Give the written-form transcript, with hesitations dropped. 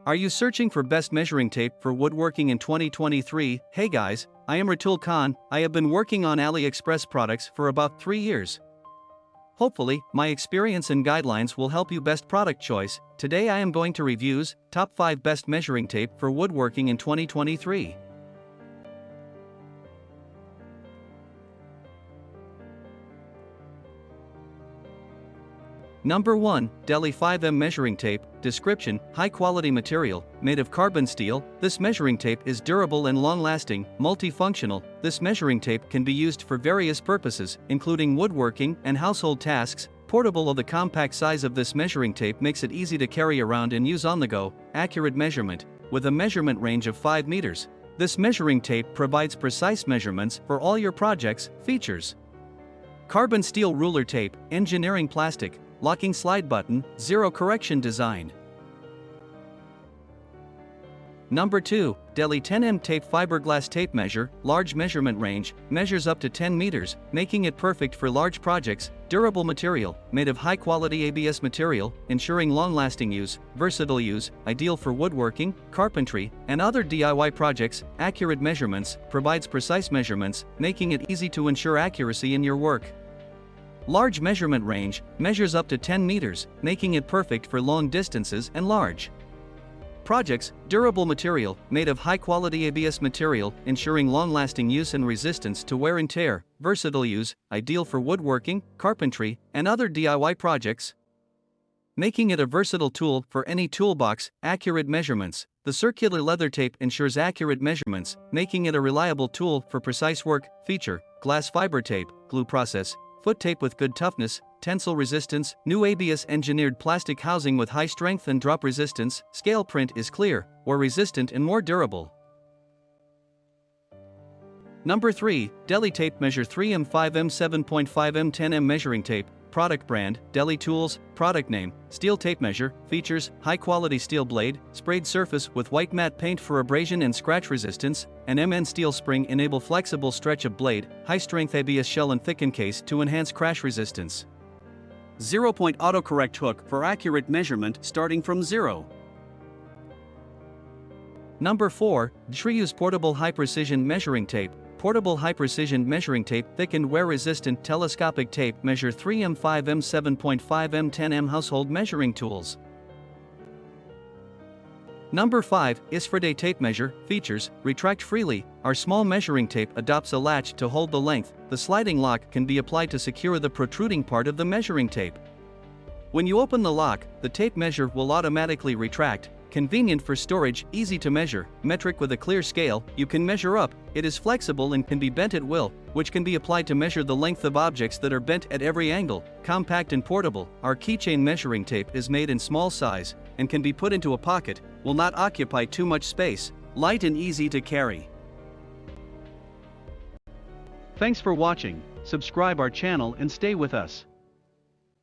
Are you searching for best measuring tape for woodworking in 2023? Hey guys, I am Ratul Khan. I have been working on AliExpress products for about 3 years. Hopefully, my experience and guidelines will help you best product choice. Today I am going to reviews top 5 best measuring tape for woodworking in 2023. Number 1. Deli 5M Measuring Tape. Description: high quality material, made of carbon steel. This measuring tape is durable and long-lasting, multifunctional. This measuring tape can be used for various purposes, including woodworking and household tasks. Portable. The compact size of this measuring tape makes it easy to carry around and use on the go. Accurate measurement. With a measurement range of 5 meters. This measuring tape provides precise measurements for all your projects. Features: carbon steel ruler tape, engineering plastic, locking slide button, zero correction design. Number 2. Deli 10M Tape Fiberglass Tape Measure. Large measurement range, measures up to 10 meters, making it perfect for large projects. Durable material, made of high quality ABS material, ensuring long-lasting use. Versatile use, ideal for woodworking, carpentry, and other DIY projects. Accurate measurements, provides precise measurements, making it easy to ensure accuracy in your work. Large measurement range, measures up to 10 meters, making it perfect for long distances and large projects. Durable material, made of high-quality ABS material, ensuring long-lasting use and resistance to wear and tear. Versatile use, ideal for woodworking, carpentry, and other DIY projects, making it a versatile tool for any toolbox. Accurate measurements. The circular leather tape ensures accurate measurements, making it a reliable tool for precise work. Feature: glass fiber tape, glue process, foot tape with good toughness, tensile resistance, new ABS engineered plastic housing with high strength and drop resistance. Scale print is clear, or resistant and more durable. Number 3. Deli Tape Measure 3M 5M 7.5M 10M Measuring Tape. Product brand: Deli Tools. Product name: Steel Tape Measure. Features: high quality steel blade, sprayed surface with white matte paint for abrasion and scratch resistance, an MN steel spring enable flexible stretch of blade, high strength ABS shell and thicken case to enhance crash resistance. 0-point autocorrect hook for accurate measurement starting from 0. Number 4. DUTRIEUX Portable High Precision Measuring Tape. Portable high precision measuring tape, thickened wear-resistant telescopic tape. Measure 3M 5M 7.5M 10M Household Measuring Tools. Number 5. Isfriday Tape Measure. Features: retract freely. Our small measuring tape adopts a latch to hold the length. The sliding lock can be applied to secure the protruding part of the measuring tape. When you open the lock, the tape measure will automatically retract. Convenient for storage, easy to measure, metric with a clear scale. You can measure up. It is flexible and can be bent at will, which can be applied to measure the length of objects that are bent at every angle. Compact and portable. Our keychain measuring tape is made in small size and can be put into a pocket, will not occupy too much space, light and easy to carry. Thanks for watching. Subscribe our channel and stay with us.